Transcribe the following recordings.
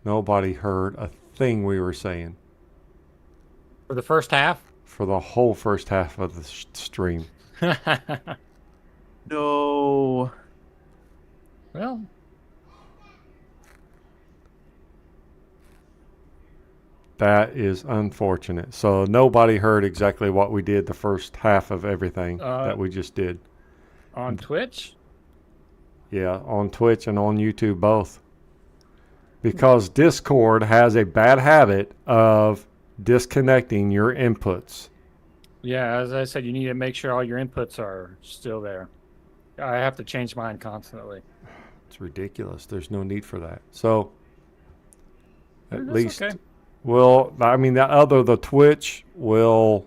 Nobody heard a thing we were saying For the first half? for the whole first half of the stream. No. Well, That is unfortunate. So nobody heard exactly what we did the first half of everything that we just did. on Twitch? Yeah, on Twitch and on YouTube both. Because Discord has a bad habit of disconnecting your inputs. Yeah, as I said, you need to make sure all your inputs are still there. I have to change mine constantly. It's ridiculous. There's no need for that. So at That's least okay. the Twitch will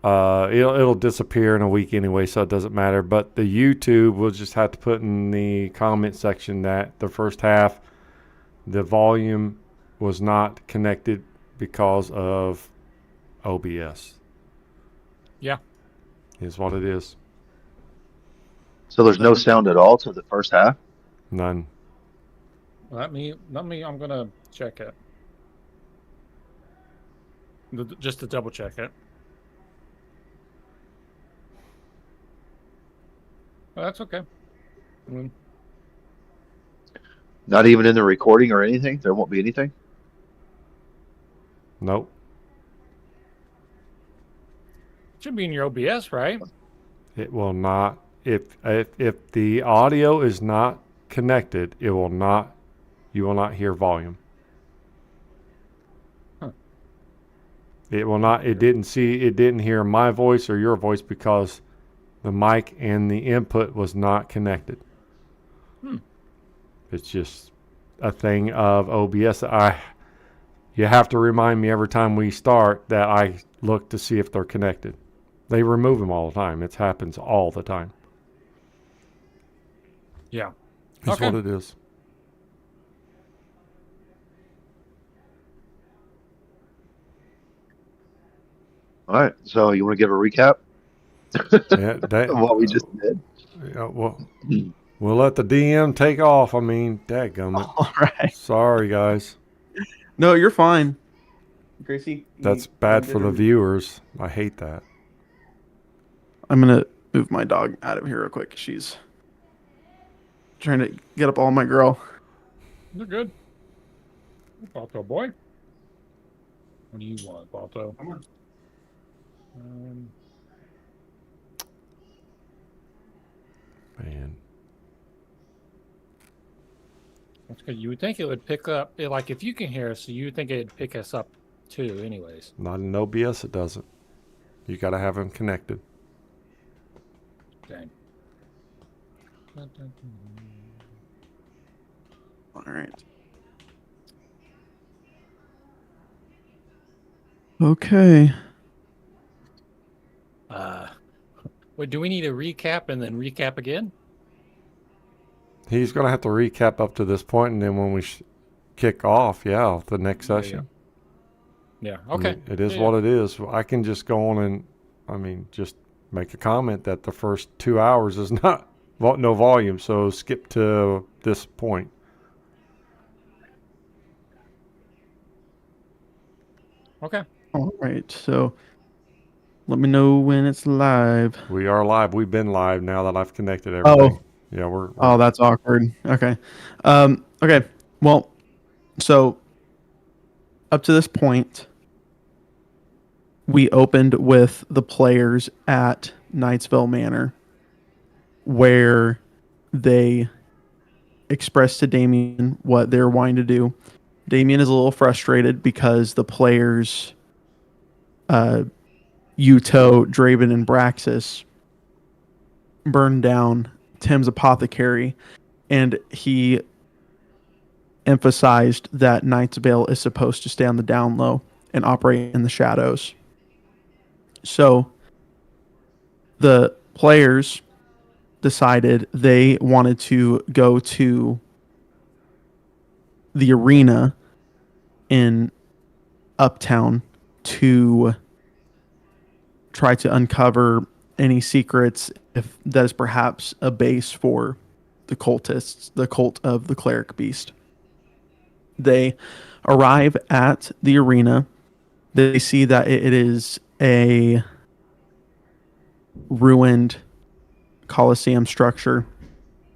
it'll disappear in a week anyway, so it doesn't matter. But the YouTube, we'll just have to put in the comment section that the first half, the volume was not connected because of OBS. Yeah. Is what it is. So there's no sound at all to the first half? None. Let me, I'm going to check it. Just to double check it. Well, that's okay. Not even in the recording or anything? There won't be anything? Nope. Should be in your OBS, right? It will not. If the audio is not connected, it will not. You will not hear volume. Huh. It will not. It didn't hear my voice or your voice because the mic and the input was not connected. It's just a thing of OBS. You have to remind me every time we start that I look to see if they're connected. They remove them all the time. It happens all the time. Yeah. That's what it is. All right. So you want to give a recap Yeah, of what we just did? Yeah, well, we'll let the DM take off. I mean, dadgummit. All right. Sorry, guys. No, you're fine. Gracie. That's bad for the viewers. I hate that. I'm going to move my dog out of here real quick. She's trying to get up all my girl. You're good. Balto boy. What do you want, Balto? Come on. Man. That's good. You would think it would pick up, like if you can hear us, you would think it'd pick us up too, anyways. Not in OBS, it doesn't. You got to have them connected. Dang. All right. Okay. Wait, do we need a recap and then recap again? He's going to have to recap up to this point, and then when we kick off, the next session. Yeah, okay. I mean, it is what it is. I can just go on and, just make a comment that the first 2 hours is not no volume, so skip to this point. Okay. All right. So let me know when it's live. We are live. We've been live now that I've connected everything. Oh. Yeah, we're Oh, that's awkward. Okay. Okay. Well, so up to this point, we opened with the players at Knightsville Manor, where they expressed to Damien what they're wanting to do. Damien is a little frustrated because the players, Uto, Draven, and Braxis, burned down Tim's apothecary, and he emphasized that Knight's Vale is supposed to stay on the down low and operate in the shadows. So the players decided they wanted to go to the arena in Uptown to try to uncover any secrets, if that is perhaps a base for the cultists, the cult of the cleric beast. They arrive at the arena. They see that it is a ruined Colosseum structure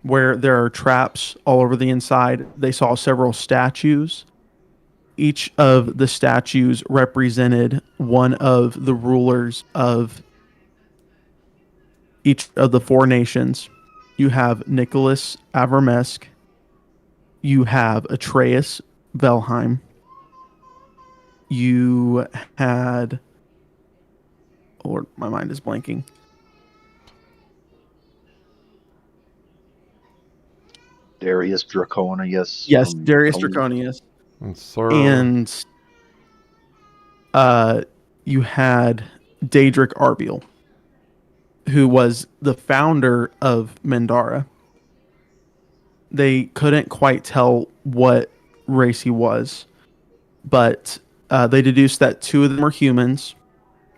where there are traps all over the inside. They saw several statues. Each of the statues represented one of the rulers of each of the four nations. You have Nicholas Avermesk. You have Atreus Velheim. You had... Lord, my mind is blanking. Darius Draconius. Yes, Darius Colin- Draconius. And Sir, And you had Daedric Arbiel, who was the founder of Mindara. They couldn't quite tell what race he was, but they deduced that two of them were humans.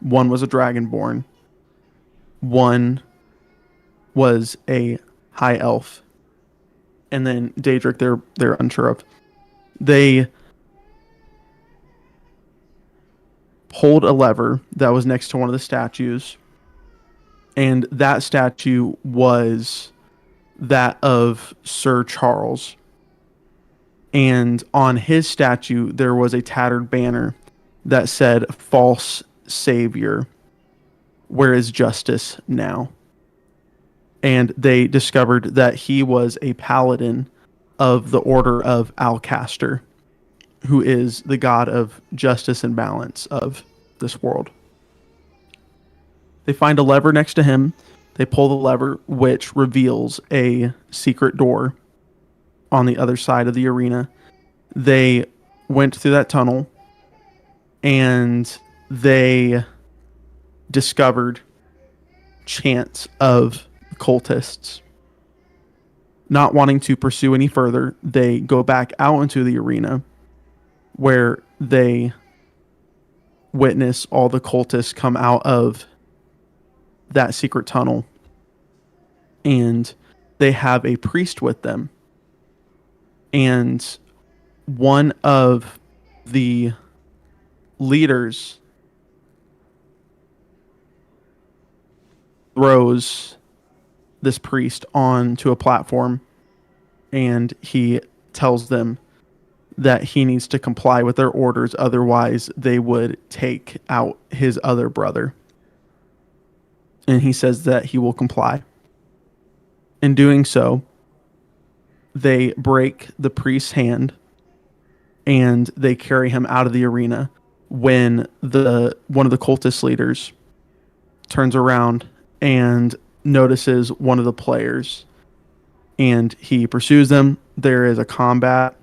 One was a dragonborn. One was a high elf. And then Daedric, they're unsure of. They pulled a lever that was next to one of the statues, and that statue was that of Sir Charles. And on his statue, there was a tattered banner that said, "False Savior, where is justice now?" And they discovered that he was a paladin of the Order of Alcaster, who is the god of justice and balance of this world. They find a lever next to him. They pull the lever, which reveals a secret door on the other side of the arena. They went through that tunnel, and they discovered chants of cultists. Not wanting to pursue any further, they go back out into the arena, where they witness all the cultists come out of that secret tunnel, and they have a priest with them. And one of the leaders throws this priest onto a platform, and he tells them that he needs to comply with their orders, otherwise they would take out his other brother. And he says that he will comply. In doing so, they break the priest's hand, and they carry him out of the arena when one of the cultist leaders turns around and notices one of the players, and he pursues them. There is a combat,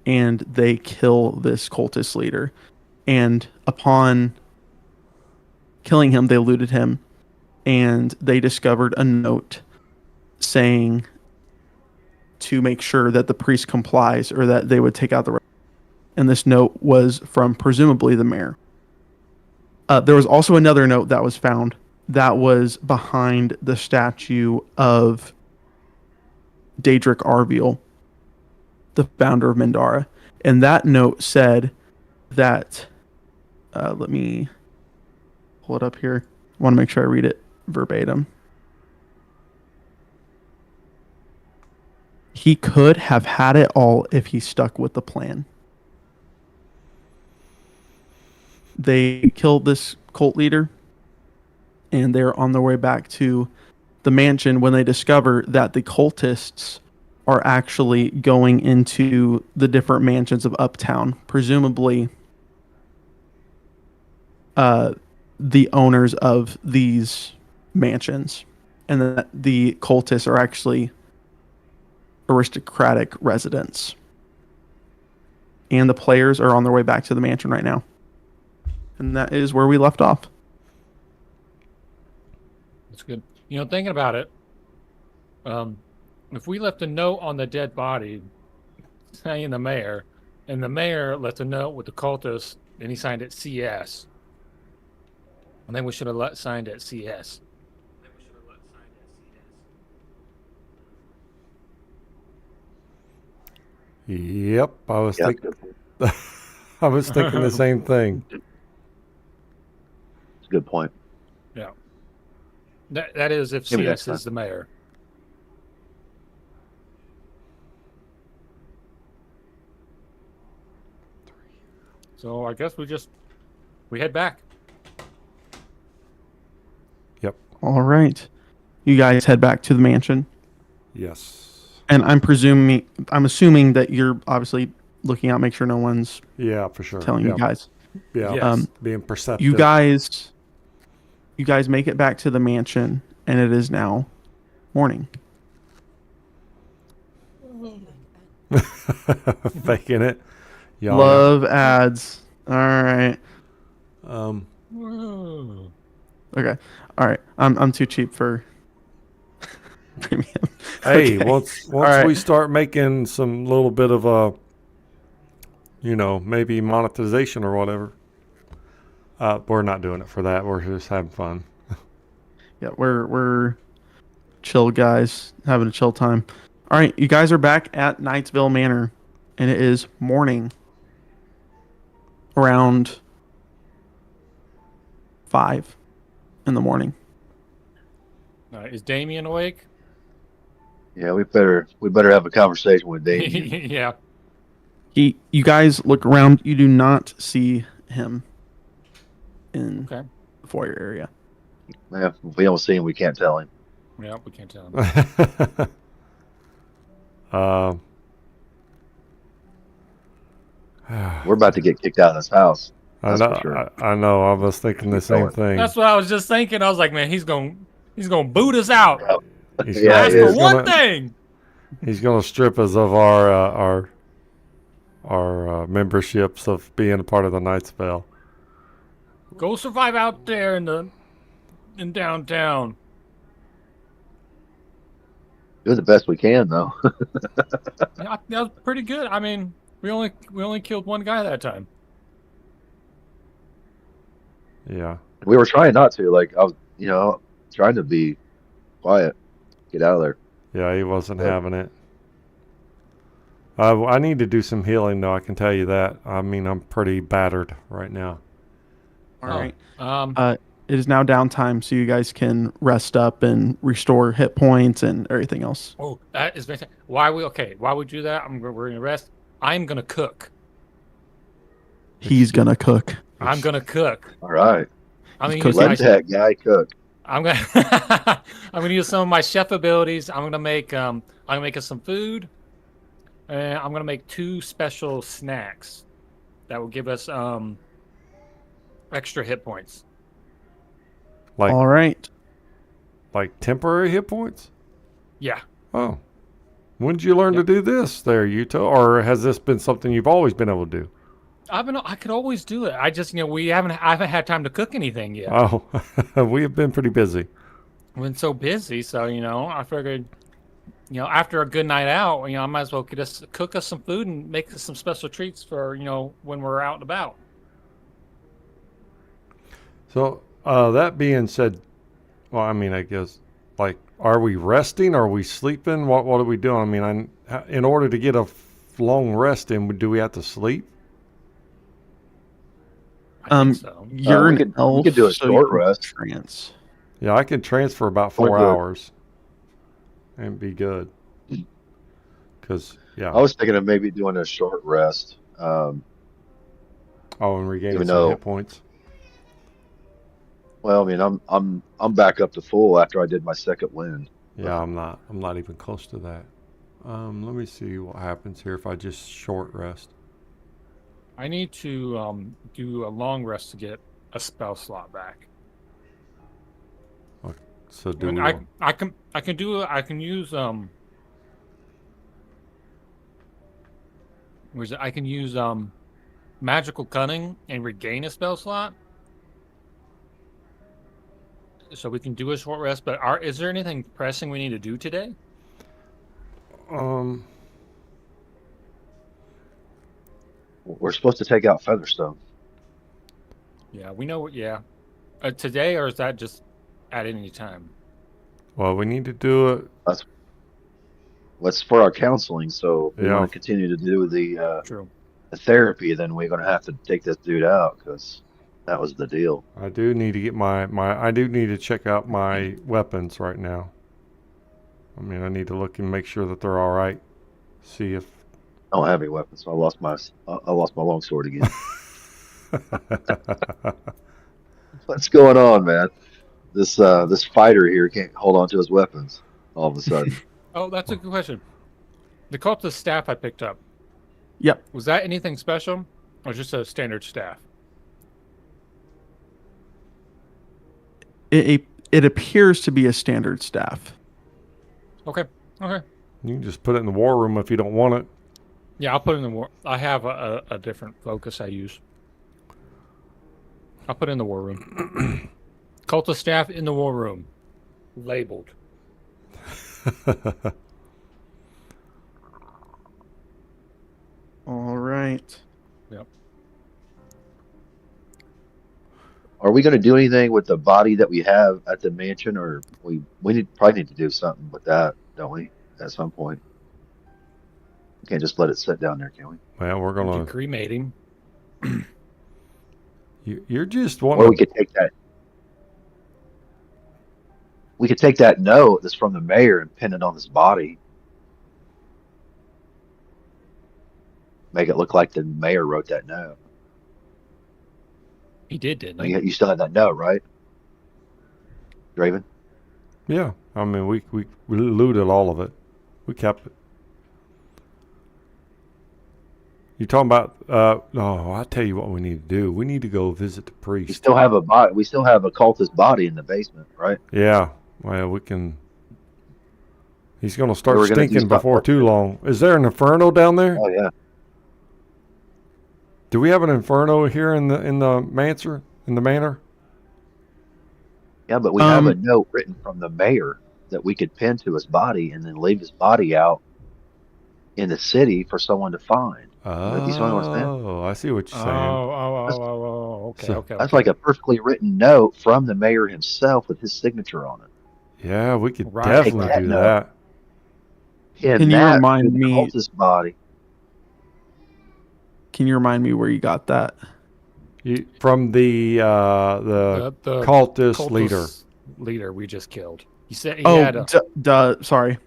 and they kill this cultist leader. And upon killing him, they looted him, and they discovered a note saying to make sure that the priest complies, or that they would take out the... And this note was from presumably the mayor. There was also another note that was found that was behind the statue of Daedric Arbiel, the founder of Mindara. And that note said that... let me pull it up here. I want to make sure I read it verbatim. He could have had it all if he stuck with the plan. They killed this cult leader, and they're on their way back to the mansion when they discover that the cultists are actually going into the different mansions of Uptown, presumably the owners of these mansions, and that the cultists are actually aristocratic residents. And the players are on their way back to the mansion right now. And that is where we left off. That's good. You know, thinking about it, if we left a note on the dead body saying the mayor, and the mayor left a note with the cultist, and he signed it CS, I think we should have signed it CS. Yep, I was Yeah, thinking. I was thinking the same thing. it's a good point. Yeah. That is if Maybe next CS is time. the mayor. So I guess we head back. Yep. All right. You guys head back to the mansion. Yes. And I'm assuming that you're obviously looking out, make sure no one's Yeah, for sure. telling yeah. you guys. Yeah. Yes. Being perceptive. You guys make it back to the mansion, and it is now morning. Faking it. Y'all Love ads. All right. Whoa. Okay. All right. I'm too cheap for premium. Hey, Okay. once right. we start making some little bit of a, maybe monetization or whatever, we're not doing it for that. We're just having fun. Yeah, we're chill guys, having a chill time. All right, you guys are back at Knightsville Manor, and it is morning. Around 5 in the morning. Is Damien awake? Yeah, we better have a conversation with Damien. Yeah. You guys look around. You do not see him in Okay. the foyer area. Yeah, if we don't see him, we can't tell him. Yeah, we can't tell him. We're about to get kicked out of this house. I That's know. for sure. I know. I was thinking the same thing. That's what I was just thinking. I was like, man, he's gonna boot us out. He's Yeah, Ask it for is. one thing. He's gonna strip us of our memberships of being a part of the Night Spell. Go survive out there in downtown. Doing the best we can, though. Yeah, that was pretty good. I mean, we only killed one guy that time. Yeah. We were trying not to. Like, I was, trying to be quiet, get out of there. Yeah, he wasn't Yeah. having it. I need to do some healing, though. I can tell you that. I mean, I'm pretty battered right now. All right. It is now downtime, so you guys can rest up and restore hit points and everything else. Oh, that is fantastic. Why we do that? We're gonna rest. I'm gonna cook. He's gonna cook. I'm gonna cook. All right. I'm gonna Cooking. use Let my, that guy cook. I'm gonna I'm gonna use some of my chef abilities. I'm gonna make us some food, and I'm gonna make 2 special snacks that will give us extra hit points. All right. Like temporary hit points? Yeah. Oh. When did you learn to do this there, Yuto? Or has this been something you've always been able to do? I could always do it. I just I haven't had time to cook anything yet. Oh, we have been pretty busy. I've been so busy, so I figured, after a good night out, I might as well cook us some food and make us some special treats for when we're out and about. So, that being said, well, I mean, I guess, like, are we resting? Are we sleeping? What are we doing? I mean, in order to get a long rest in, do we have to sleep? I think so. You're we an could- elf, we could do a so you short can rest. Trance. Yeah, I can transfer about 4 We're good. hours and be good. Because, yeah. I was thinking of maybe doing a short rest. And regaining even some though- hit points. Well, I mean, I'm back up to full after I did my second wind. Yeah, I'm not even close to that. Let me see what happens here if I just short rest. I need to do a long rest to get a spell slot back. So do And we I can use where's it? I can use magical cunning and regain a spell slot. So we can do a short rest, but is there anything pressing we need to do today? We're supposed to take out Featherstone. Yeah, we know what. Yeah, today, or is that just at any time? Well, we need to do it. What's for our counseling? So if we Yeah. want to continue to do the True. therapy, then we're gonna have to take this dude out because that was the deal. I do need to get I do need to check out my weapons right now. I mean, I need to look and make sure that they're all right. See if. I don't have any weapons, so I lost my longsword again. What's going on, man? This fighter here can't hold on to his weapons all of a sudden. Oh, that's a good question. The cultist staff I picked up, Yep. was that anything special, or just a standard staff? It appears to be a standard staff. Okay. Okay. You can just put it in the war room if you don't want it. Yeah, I'll put it in the war. I have a different focus I use. I'll put it in the war room. Cultist staff in the war room, labeled. All right. Yep. Are we going to do anything with the body that we have at the mansion, or we probably need to do something with that, don't we? At some point, we can't just let it sit down there, can we? Well, we're We gonna. can cremate him. You're just Or wanting. we could take that. We could take that note that's from the mayor and pin it on his body. Make it look like the mayor wrote that note. He didn't he? You still have that note, right, Draven? Yeah, I mean, we looted all of it. We kept it. You talking about? No, I tell you what we need to do. We need to go visit the We priest. still have a body. We still have a cultist body in the basement, right? Yeah. Well, we can. He's gonna start We're gonna do stinking stuff before like too long. Is there an inferno down there? Oh yeah. Do we have an inferno here in the manor? In the manor? Yeah, but we have a note written from the mayor that we could pin to his body and then leave his body out in the city for someone to find. You see what I'm saying? Oh, I see what you're saying. Okay, So- okay. That's like a perfectly written note from the mayor himself with his signature on it. Yeah, we could Right. definitely Take that do note. that. Pin Can you that remind to the me- cultist body. Can you remind me where you got that? From the The cultist leader. leader we just killed. He said he Oh, had a, sorry.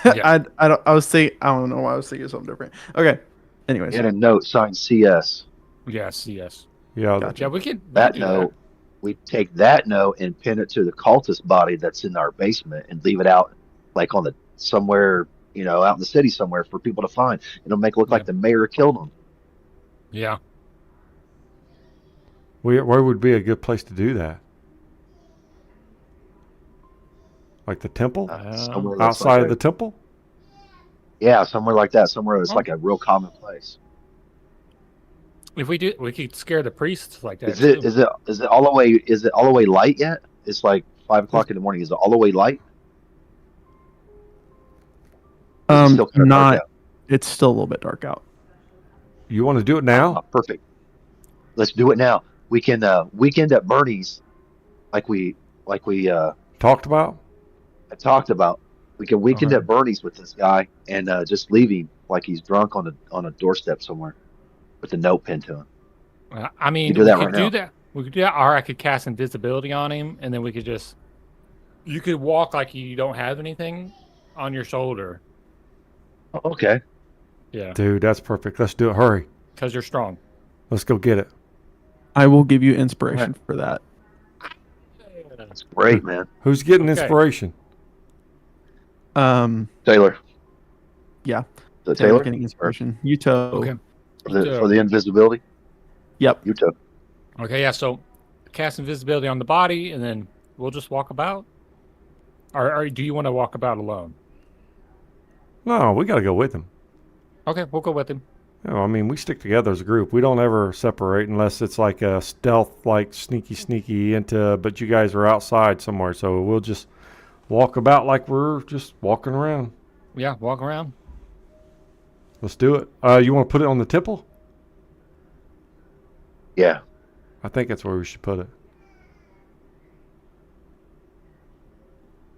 Yeah. I was thinking. I don't know why I was thinking something different. Okay. Anyways, He had a note signed CS. yes. Yeah, Gotcha. Yeah, we could That do note, we take that note and pin it to the cultist body that's in our basement and leave it out like on the somewhere, out in the city somewhere for people to find. It'll make it look like the mayor killed him. Yeah. where would be a good place to do that? Like the temple? Somewhere that's Outside like of the temple? yeah, somewhere like that. Somewhere that's like a real common place. If we do, we could scare the priests like that. Is it too. is it all the way? Is it all the way light yet? It's like 5 o'clock in the morning. Is it all the way light? Or is it still kinda dark not. out? It's still a little bit dark out. You want to do it now? Oh, perfect. Let's do it now. We can weekend at Bernie's, like we Talked about? I talked about. We can weekend Okay. at Bernie's with this guy and just leave him like he's drunk on a doorstep somewhere with a note pinned to him. I mean, You do we that could right do now. that. We could do that, or I could cast invisibility on him, and then we could just. You could walk like you don't have anything on your shoulder. Okay. Yeah, Dude, that's perfect. Let's do it. Hurry. because you're strong. Let's go get it. I will give you inspiration for that. That's great, man. Who's getting Okay. inspiration? Taylor. Yeah. The Taylor Taylor? getting inspiration. Yuto. Okay. For the invisibility? Yep. You took. Okay, yeah. So, cast invisibility on the body, and then we'll just walk about. Or do you want to walk about alone? No, we got to go with him. Okay, we'll go with him. No, I mean, we stick together as a group. We don't ever separate unless it's like a stealth, like sneaky into, but you guys are outside somewhere. So we'll just walk about like we're just walking around. Yeah, walk around. Let's do it. You want to put it on the temple? Yeah. I think that's where we should put it.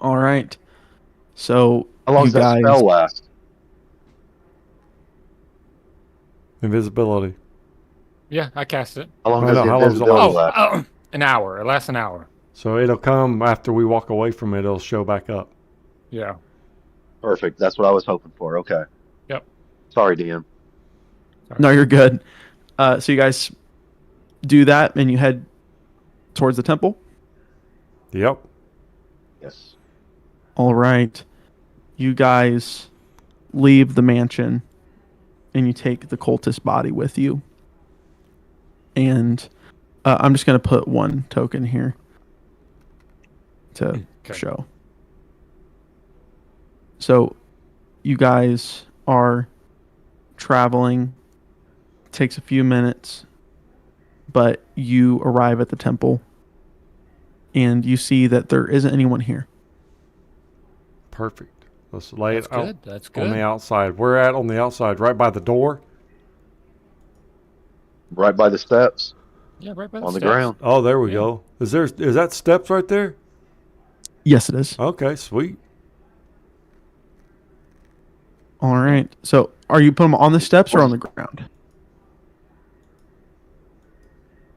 All right. So How long you does that guys, spell last? Invisibility. Yeah, I cast it. How long I does know, the how long does it invisibility last? last? An hour. It lasts an hour. So it'll come after we walk away from it. It'll show back up. Yeah. Perfect. That's what I was hoping for. Okay. Yep. Sorry, DM. No, you're good. So you guys do that and you head towards the temple. Yep. Yes. All right. You guys leave the mansion and you take the cultist body with you. And I'm just going to put one token here to show. So you guys are traveling. It takes a few minutes, but you arrive at the temple and you see that there isn't anyone here. Perfect. Let's lay That's it out good. That's on the good. outside. We're at on the outside, right by the door. Right by the steps Yeah, right by on the steps. ground. Oh, there we Yeah. go. Is that steps right there? Yes, it is. Okay, sweet. All right. So are you putting them on the steps or on the ground?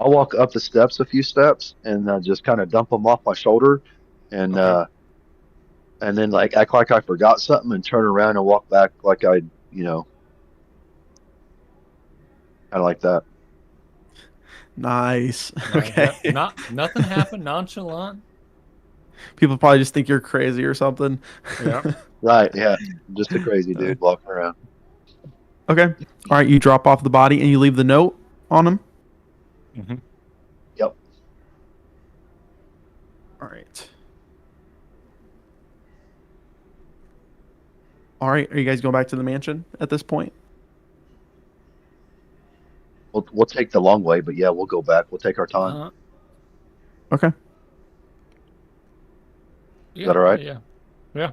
I'll walk up the steps a few steps and just kind of dump them off my shoulder, and Okay. and then like act like I forgot something and turn around and walk back like I, kind of like that. Nice. Nice. Okay. Yep. Nothing happened. Nonchalant. People probably just think you're crazy or something. Yeah. Right? Yeah. I'm just a crazy dude walking around. Okay. All right. You drop off the body and you leave the note on him. Mm-hmm. Yep. All right. All right. Are you guys going back to the mansion at this point? We'll take the long way, but yeah, we'll go back. We'll take our time. Okay. Yeah, that all right? Yeah.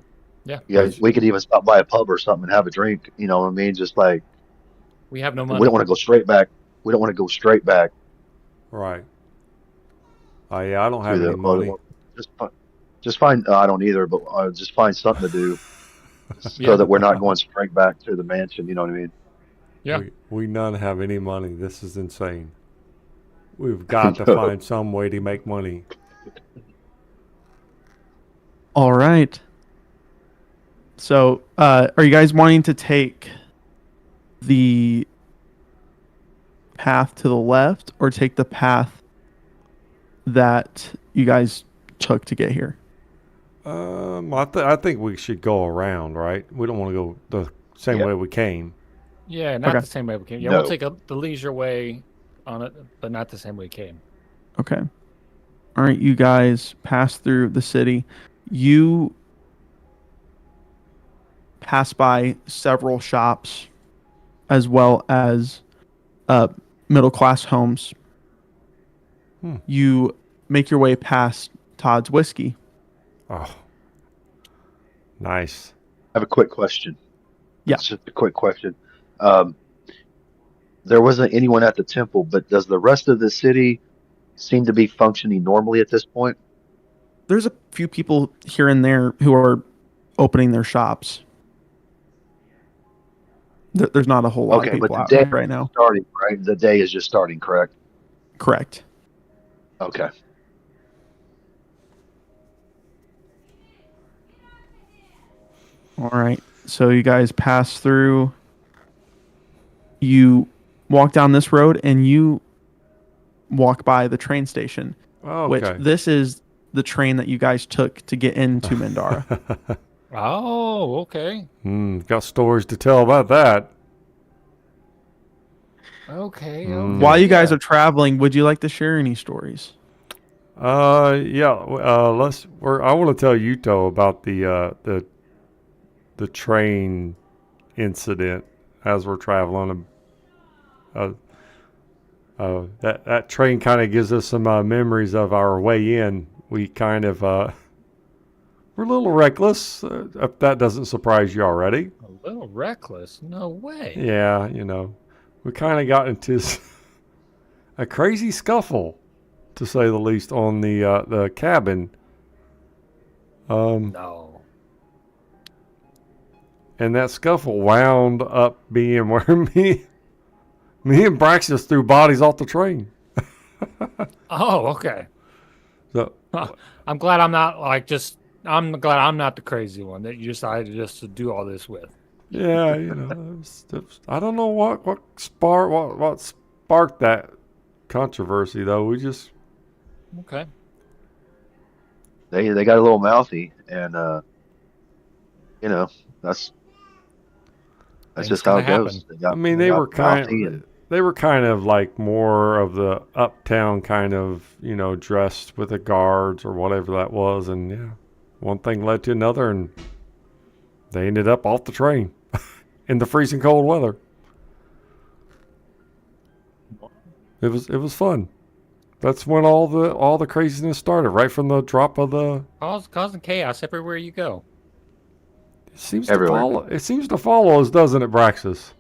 Yeah, we could even stop by a pub or something and have a drink. You know what I mean? Just like We have no we money. don't want to go straight back. We don't want to go straight back Right. Oh yeah, I don't have to any money. just find. I don't either, but just find something to do so Yeah. that we're not going straight back to the mansion. You know what I mean? Yeah. We none have any money. This is insane. We've got to find some way to make money. All right. So, are you guys wanting to take the path to the left or take the path that you guys took to get here? I think we should go around, right? We don't want to go the same way we came. Yeah, not Okay. the same way we came. Yeah, No. we'll take the leisure way on it, but not the same way we came. Okay. All right, you guys pass through the city. You pass by several shops as well as middle class homes. You make your way past Todd's Whiskey. Oh, nice. I have a quick question. Yeah. It's just a quick question. There wasn't anyone at the temple, but does the rest of the city seem to be functioning normally at this point? There's a few people here and there who are opening their shops. There's not a whole lot of Okay, but people the out day right now. is starting, right? The day is just starting, correct? Correct. Okay. All right. So you guys pass through. You walk down this road and you walk by the train station, which Okay. this is the train that you guys took to get into Mindara. Oh, okay. Got stories to tell about that. Okay. While you guys are traveling, would you like to share any stories? Yeah. I want to tell Yuto about the train incident as we're traveling. That train kind of gives us some memories of our way in. We kind of we're a little reckless. If that doesn't surprise you already. A little reckless. No way. Yeah, we kind of got into a crazy scuffle, to say the least, on the cabin. No. And that scuffle wound up being where Me and Braxis threw bodies off the train. Oh, okay. So I'm glad I'm not I'm glad I'm not the crazy one that you decided just to do all this with. yeah, I don't know what sparked that controversy though. We just Okay. They got a little mouthy, and that's Things just how gonna it goes. happen. I mean, They got mouthy, and they were kind of like more of the uptown kind of, dressed with the guards or whatever that was, and yeah, one thing led to another, and they ended up off the train in the freezing cold weather. It was fun. That's when all the craziness started, right from the drop of the. Causing chaos everywhere you go. It seems everywhere. It seems to follow us, doesn't it, Braxis?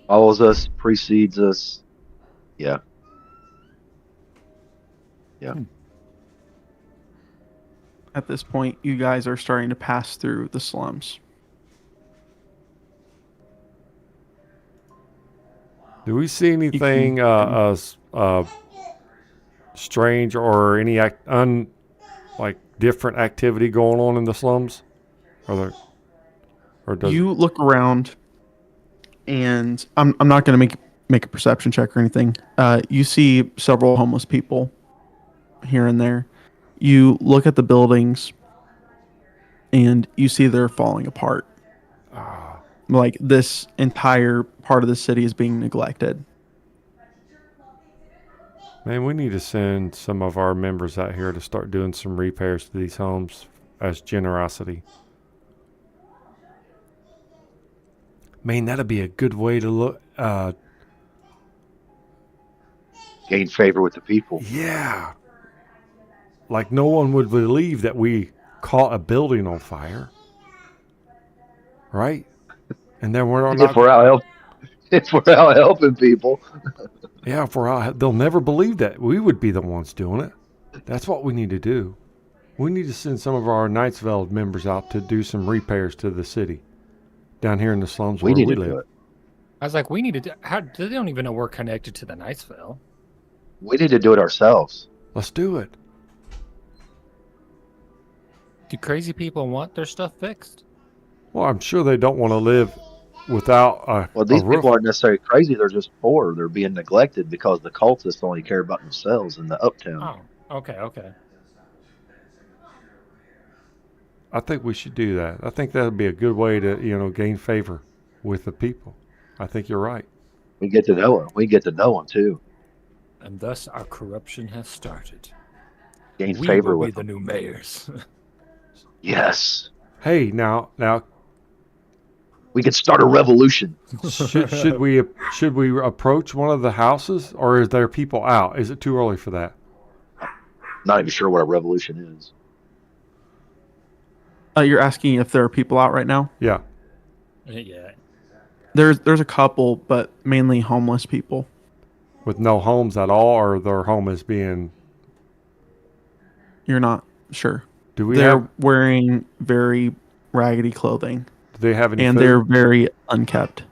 Follows us, precedes us. Yeah, yeah. At this point, you guys are starting to pass through the slums. Do we see anything strange or any different activity going on in the slums? You look around, and I'm not going to make a perception check or anything. You see several homeless people here and there. You look at the buildings, and you see they're falling apart. Like this entire part of the city is being neglected. Man, we need to send some of our members out here to start doing some repairs to these homes as generosity. Man, that'd be a good way to look. Gain favor with the people. Yeah. Like no one would believe that we caught a building on fire. Right? And then we're not. If we're out helping people. Yeah, if we're out, they'll never believe that we would be the ones doing it. That's what we need to do. We need to send some of our Knightsville members out to do some repairs to the city down here in the slums where we live. Do it. I was like, we need to do. They don't even know we're connected to the Knightsville. We need to do it ourselves. Let's do it. Do crazy people want their stuff fixed? Well, I'm sure they don't want to live without a Well, these a roof. people aren't necessarily crazy. They're just poor. They're being neglected because the cultists only care about themselves in the uptown. Oh, okay. I think we should do that. I think that would be a good way to, gain favor with the people. I think you're right. We get to know them. We get to know them too. And thus our corruption has started. Gain We favor will be with the them. new mayors. Yes. Hey, now, We could start a revolution. should we approach one of the houses, or is there people out? Is it too early for that? Not even sure what a revolution is. You're asking if there are people out right now? Yeah. Yeah. There's a couple, but mainly homeless people. With no homes at all, or their home is being. You're not sure. Do we They're have? wearing very raggedy clothing, Do they have any? and food? they're very unkept.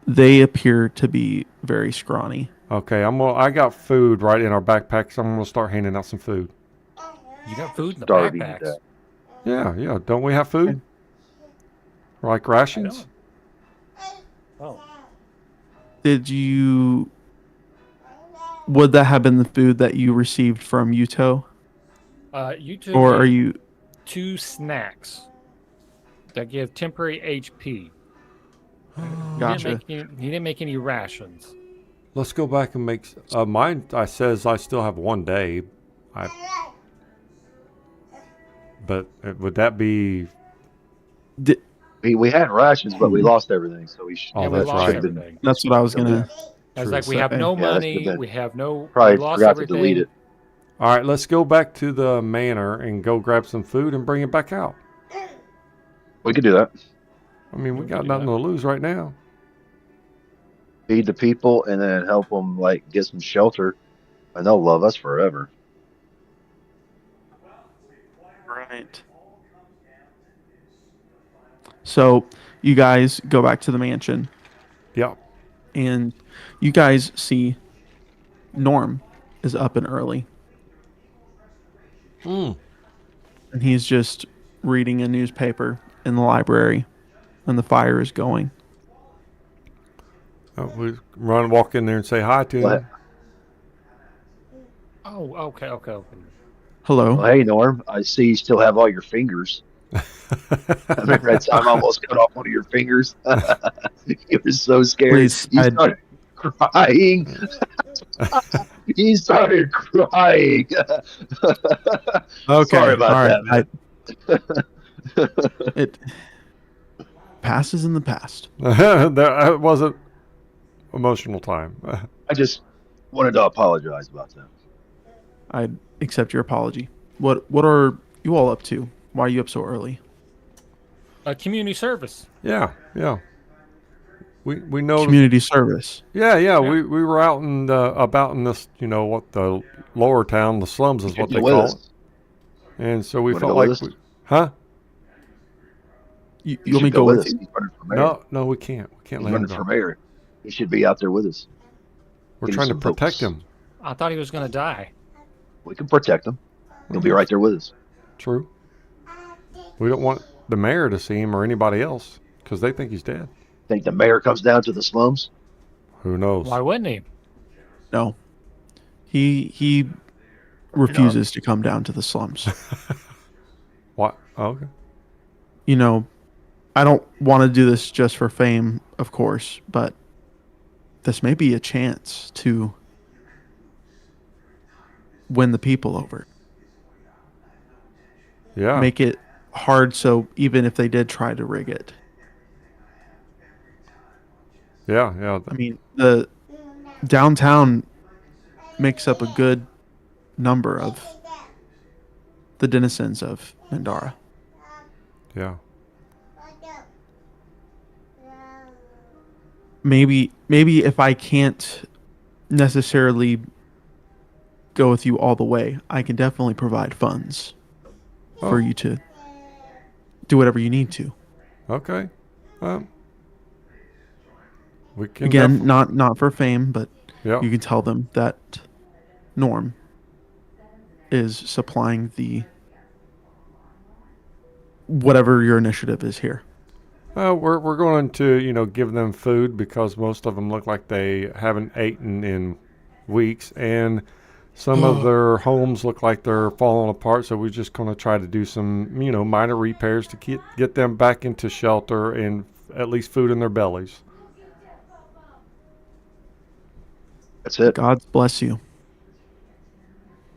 They appear to be very scrawny. Okay, I got food right in our backpacks. So I'm gonna start handing out some food. You got food in the Starting backpacks. that. Yeah. Don't we have food? Like rations? Oh. Would that have been the food that you received from Yuto? You took Or are you 2 snacks that give temporary HP. gotcha? You didn't make any rations. Let's go back and make mine. I says I still have 1 day. But would that be? We had rations, but we lost everything. So we should. Oh, we that's lost right. everything. That's what I was gonna. I was True. like, we have no Yeah, that's money. good. We have no. Probably we lost forgot everything. to delete it. All right, let's go back to the manor and go grab some food and bring it back out. We could do that. I mean, we We got can do nothing that. to lose right now. Feed the people and then help them get some shelter, and they'll love us forever. Right. So you guys go back to the mansion, Yep. And you guys see Norm is up and early. Mm. And he's just reading a newspaper in the library, and the fire is going. We walk in there and say hi to What? him. Oh, okay. Hello. Well, hey, Norm, I see you still have all your fingers. I remember that time I almost cut off one of your fingers. You were so scared. Please, You started crying. You started crying. Okay. Sorry about all right. that, man. It passes in the past. It wasn't emotional time. I just wanted to apologize about that. I accept your apology. What are you all up to? Why are you up so early? Community service. Yeah. We know. Community service. Yeah. We were out in about in this, what the lower town, the slums is what they call it. And so we Wanna felt go with like, us? huh? You You want me should to go with with us. you? He's running for mayor. No, we can't. We can't He's let him running go. for mayor. He should be out there with us. We're Getting trying to some protect votes. him. I thought he was going to die. We can protect him. He'll be right there with us. True. We don't want the mayor to see him or anybody else because they think he's dead. Think the mayor comes down to the slums? Who knows? Why wouldn't he? No. He refuses to come down to the slums. What? Oh, okay. I don't want to do this just for fame, of course, but this may be a chance to win the people over. Yeah. Make it hard so even if they did try to rig it. Yeah. I mean, the downtown makes up a good number of the denizens of Mindara. Yeah. Maybe if I can't necessarily go with you all the way, I can definitely provide funds for you to do whatever you need to. Okay. We can Again, not for fame, but Yeah. you can tell them that Norm is supplying the whatever your initiative is here. We're going to give them food because most of them look like they haven't eaten in weeks, and some of their homes look like they're falling apart. So we're just going to try to do some minor repairs to get them back into shelter and at least food in their bellies. That's it. God bless you.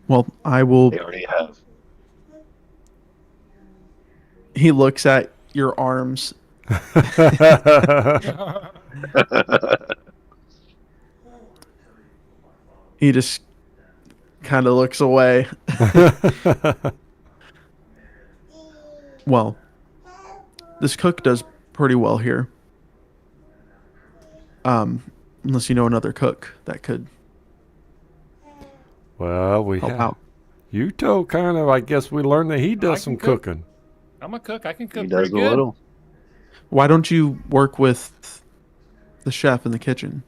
Well, I will. They already have. He looks at your arms. He just kind of looks away. Well, this cook does pretty well here. Unless you know another cook that could Well, we help have out. Yuto kind of. I guess we learned that he does some can cook. cooking. I'm a cook. I can cook He pretty does a good. little. Why don't you work with the chef in the kitchen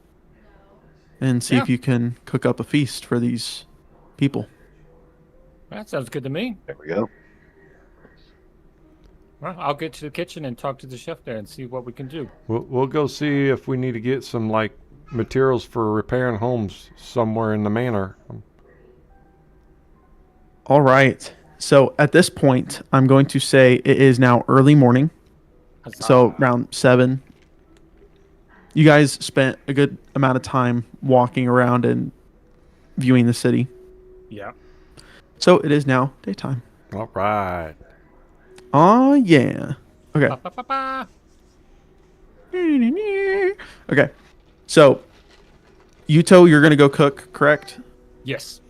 and see if you can cook up a feast for these people? That sounds good to me. There we go. Well, I'll get to the kitchen and talk to the chef there and see what we can do. We'll go see if we need to get some materials for repairing homes somewhere in the manor. All right. So at this point, I'm going to say it is now early morning. So around 7. You guys spent a good amount of time walking around and viewing the city. Yeah. So it is now daytime. All right. Oh, yeah. Okay. Ba-ba-ba-ba. Okay. So, Yuto, you're going to go cook, correct? Yes.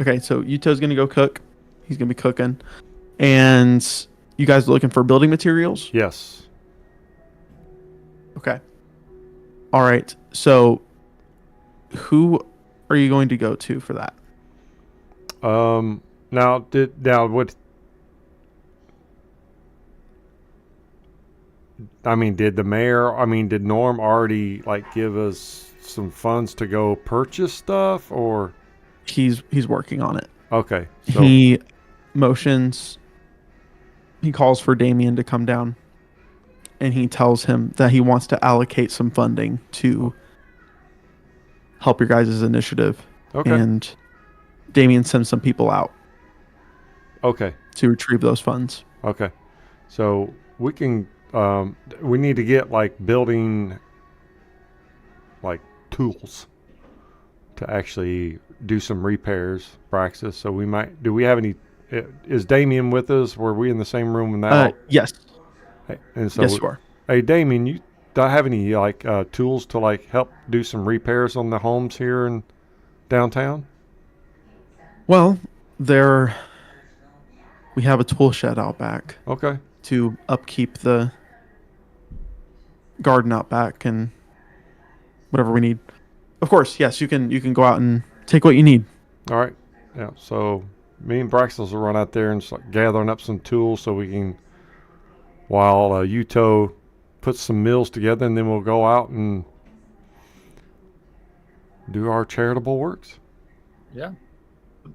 Okay, so Yuto's going to go cook. He's going to be cooking. And you guys are looking for building materials? Yes. Okay. All right. So, who are you going to go to for that? did the mayor? Did Norm already like give us some funds to go purchase stuff, or He's working on it. okay? So He motions. He calls for Damien to come down, and he tells him that he wants to allocate some funding to help your guys' initiative. okay, And Damien sends some people out okay, to retrieve those funds. okay. So we can. We need to get like building like tools to actually do some repairs, Praxis. So we might. Do we have any? Is Damien with us? Were we in the same room now? Yes. And so, Yes, you are. hey, Damien, you don't have any like tools to like help do some repairs on the homes here in downtown? Well, we have a tool shed out back Okay. to upkeep the garden out back and whatever we need. Of course, yes, you can go out and take what you need. All right. Yeah. So me and Braxels will run out there and start gathering up some tools so we can, while Yuto puts some meals together, and then we'll go out and do our charitable works. Yeah.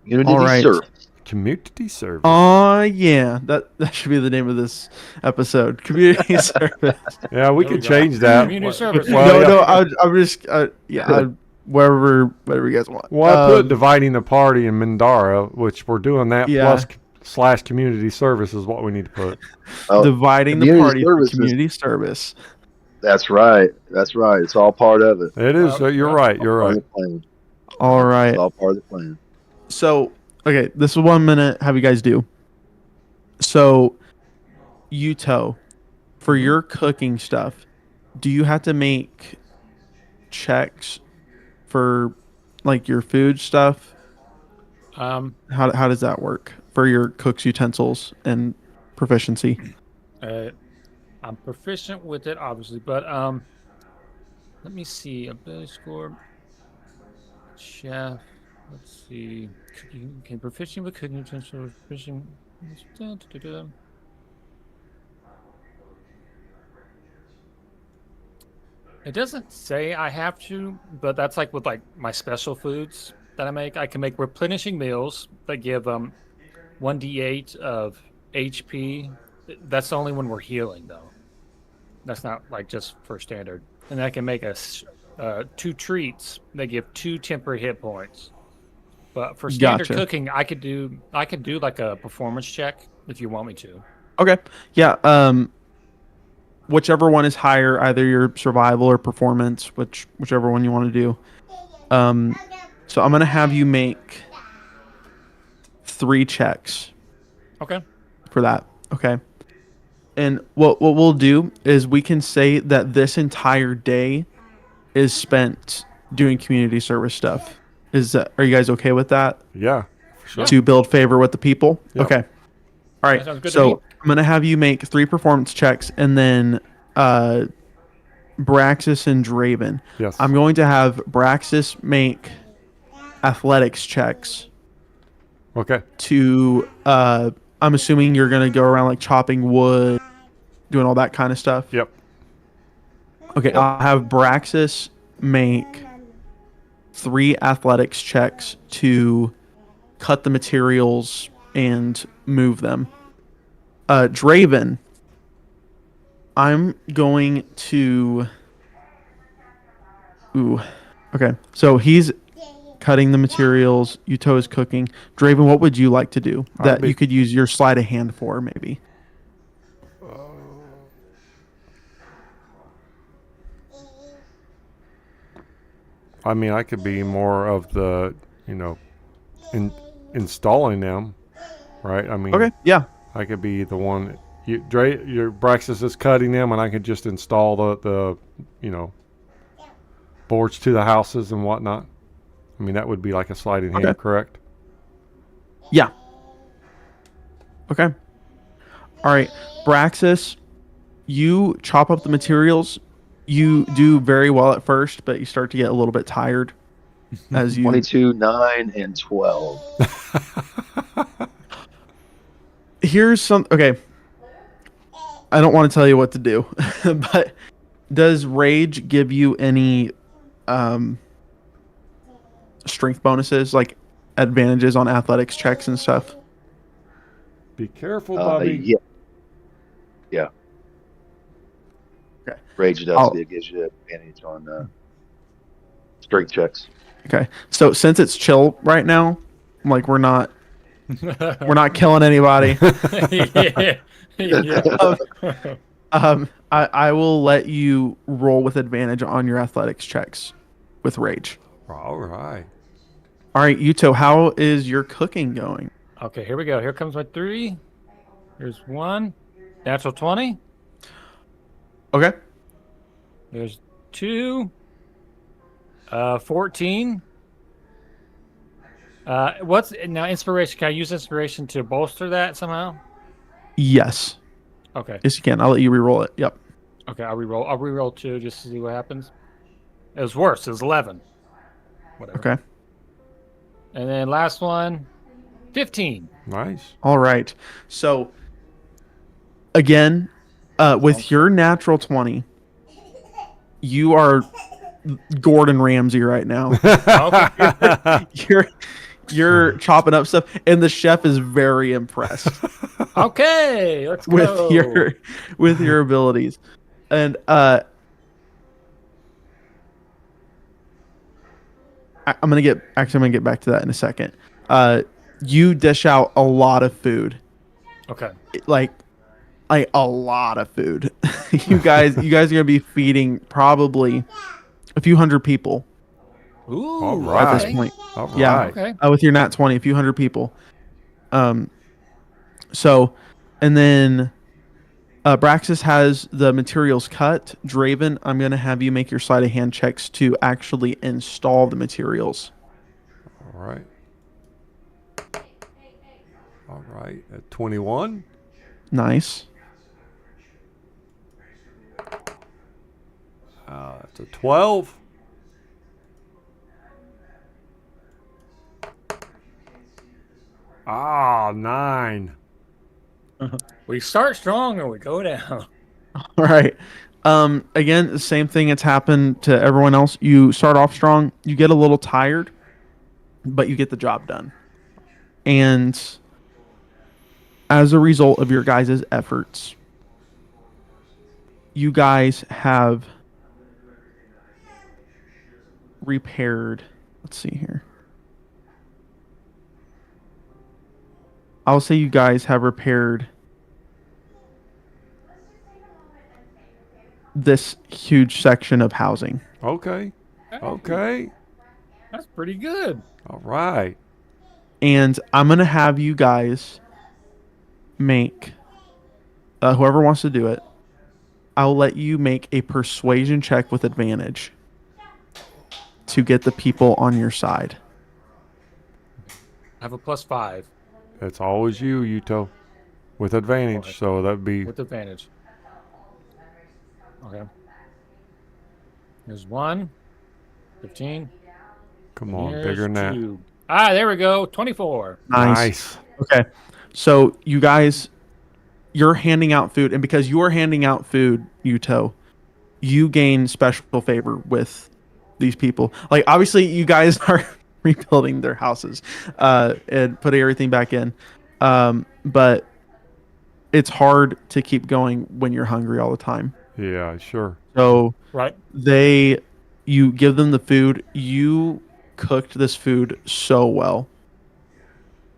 Unity All right. service. Community service. Oh yeah, that should be the name of this episode. Community service. Yeah, we There could we go. change that. Community service. Well, No, yeah. I'm just wherever you guys want. Well, I put dividing the party in Mindara, which we're doing that Yeah. plus / community service is what we need to put. Oh, dividing the community party for service is- community service. That's right. That's right. It's all part of it. It is. You're yeah. right. You're Part right. of the plan. All right. It's all part of the plan. So, okay, this is what I'm gonna have you guys do. So, Yuto, for your cooking stuff, do you have to make checks for like your food stuff? Um, How does that work for your cook's utensils and proficiency? I'm proficient with it, obviously, but let me see. Ability score, chef. Let's see. Cooking, okay, proficient with cooking utensils. Proficient. It doesn't say I have to, but that's like with like my special foods that I make. I can make replenishing meals that give 1d8 of HP. That's the only when we're healing, though. That's not like just for standard. And I can make us 2 treats that give 2 temporary hit points. But for standard Gotcha. cooking, I could do like a performance check if you want me to. Okay. Yeah. Whichever one is higher, either your survival or performance, whichever one you want to do. So I'm gonna have you make 3 checks Okay. for that. Okay. And what we'll do is we can say that this entire day is spent doing community service stuff. Are you guys okay with that? Yeah. For sure. To build favor with the people? Yep. Okay. All right. That sounds good to So me. I'm gonna have you make 3 performance checks, and then Braxis and Draven. Yes. I'm going to have Braxis make athletics checks Okay. to I'm assuming you're gonna go around like chopping wood, doing all that kind of stuff. Yep. Okay, I'll have Braxis make 3 athletics checks to cut the materials and move them. Draven, I'm going to. Ooh. Okay, so he's cutting the materials. Yuto is cooking. Draven, what would you like to do that you could use your sleight of hand for, maybe? I could be more of the, installing them, right? Okay, yeah. I could be the one. Your Braxis is cutting them, and I could just install the boards to the houses and whatnot. That would be like a sliding hand, Okay. correct? Yeah. Okay. All right. Braxis, you chop up the materials. You do very well at first, but you start to get a little bit tired as you 22, 9, and 12. Here's some. Okay. I don't want to tell you what to do, but does rage give you any strength bonuses, like advantages on athletics checks and stuff? Be careful, Bubby. Yeah. Yeah. Okay. Rage does. It gives you advantage on strength checks. Okay. So since it's chill right now, like we're not killing anybody. Yeah. I will let you roll with advantage on your athletics checks with rage. All right. All right, Yuto, how is your cooking going? Okay, here we go. Here comes my 3. Here's 1. Natural 20. Okay. There's 2. 14. What's now inspiration? Can I use inspiration to bolster that somehow? Yes. Okay. Yes, you can. I'll let you re-roll it. Yep. Okay, I'll reroll 2 just to see what happens. It was worse. It was 11. Whatever. Okay. And then last one, 15. Nice. All right. So again, with your natural 20, you are Gordon Ramsay right now. Okay. You're chopping up stuff, and the chef is very impressed Okay, let's go. with your abilities. And I'm gonna get back to that in a second. You dish out a lot of food, Okay. like a lot of food. you guys are gonna be feeding probably a few hundred people Ooh. All right. at this point. All right. Yeah. Okay. With your nat 20, a few hundred people. So, and then Braxis has the materials cut. Draven, I'm going to have you make your sleight of hand checks to actually install the materials. All right. All right. At 21. Nice. It's a 12. Ah, 9. We start strong and we go down. All right. Again, the same thing that's happened to everyone else. You start off strong, you get a little tired, but you get the job done. And as a result of your guys' efforts, you guys have repaired, let's see here. I'll say you guys have repaired this huge section of housing. Okay. Okay. That's pretty good. All right. And I'm going to have you guys make, whoever wants to do it, I'll let you make a persuasion check with advantage to get the people on your side. I have a +5 It's always you, Yuto, with advantage. So that'd be with advantage. Okay. Here's 1. 15. come on, Here's bigger than that. 2. Ah, there we go. 24. Nice. Okay. So you guys, you're handing out food, and because you are handing out food, Yuto, you gain special favor with these people. Like, obviously, you guys are rebuilding their houses and putting everything back in. But it's hard to keep going when you're hungry all the time. Yeah, sure. So Right. you give them the food. You cooked this food so well.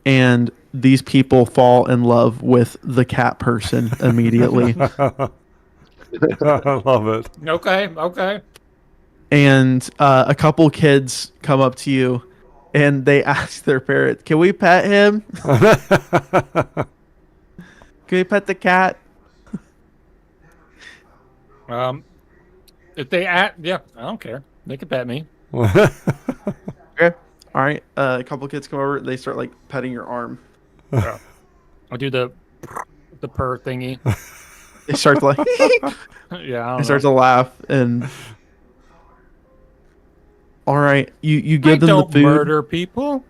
And these people fall in love with the cat person immediately. I love it. Okay. And a couple kids come up to you and they ask their parent, "Can we pet him? Can we pet the cat?" If they yeah, I don't care. They can pet me. Okay. All right. A couple kids come over. They start like petting your arm. I'll do the purr thingy. They start to like. Yeah. They start to laugh and. All right. You give them don't the food. murder people.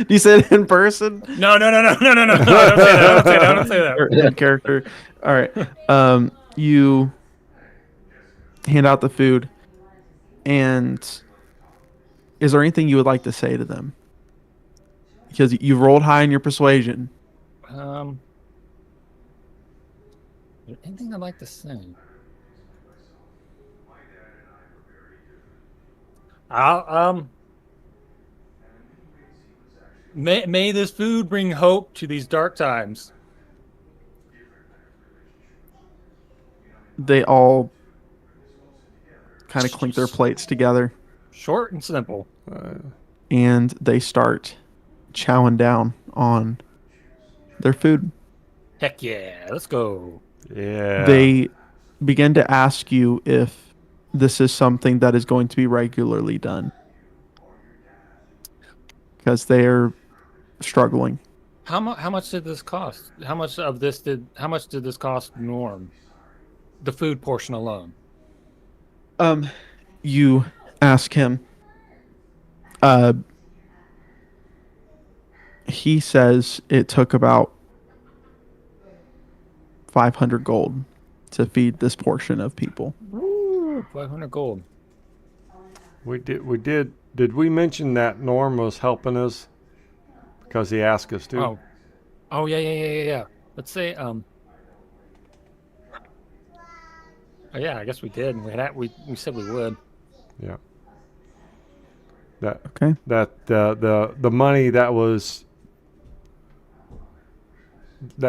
you say it in person? No. Don't say that. Don't say that. Or in character. All right. You hand out the food, and is there anything you would like to say to them? Because you rolled high in your persuasion. Is there anything I'd like to say? May this food bring hope to these dark times. They all kind of clink their plates together, Short and simple. and they start chowing down on their food. Heck yeah, let's go. Yeah. They begin to ask you if this is something that is going to be regularly done, because they are struggling. How much did this cost? How much did this cost Norm? The food portion alone. You ask him. He says it took about 500 gold to feed this portion of people. Woo, 500 gold. We did. Did we mention that Norm was helping us because he asked us to? Oh yeah. Let's say Oh yeah, I guess we did. We said we would. Yeah. That Okay. the money that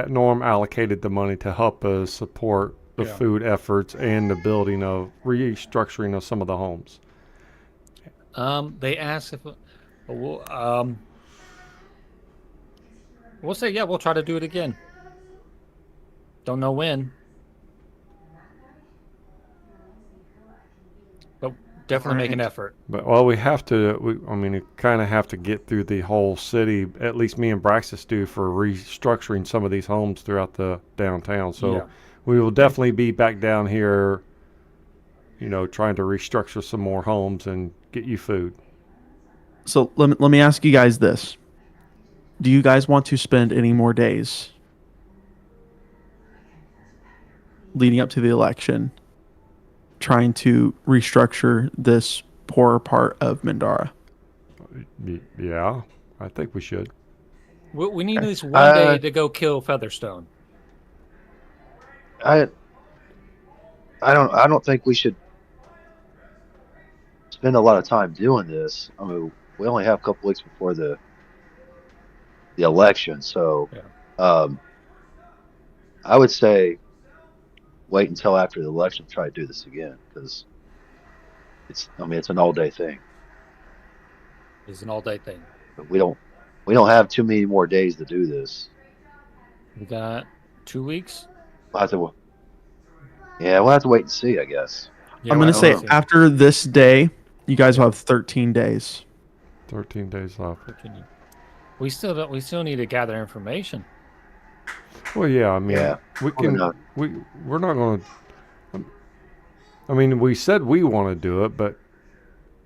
Norm allocated the money to help us support the Yeah. food efforts and the building of restructuring of some of the homes. They asked if we'll say yeah, we'll try to do it again. Don't know when. But definitely make an effort. But we have to. We kind of have to get through the whole city. At least me and Braxis do for restructuring some of these homes throughout the downtown. So Yeah. we will definitely be back down here. Trying to restructure some more homes and get you food. So let me ask you guys this. Do you guys want to spend any more days leading up to the election trying to restructure this poorer part of Mindara? Yeah, I think we should. We need at least one day to go kill Featherstone. I don't think we should spend a lot of time doing this. I mean, we only have a couple weeks before the election, so I would say wait until after the election to try to do this again, because it's an all day thing. It's an all day thing. But we don't have too many more days to do this. We got 2 weeks. We'll have to wait and see, I guess. Yeah, I'm going to say see. after this day, you guys will have 13 days. 13 days left. We still need to gather information. Well, yeah. I mean, we can. We're not going to. I mean, we said we want to do it, but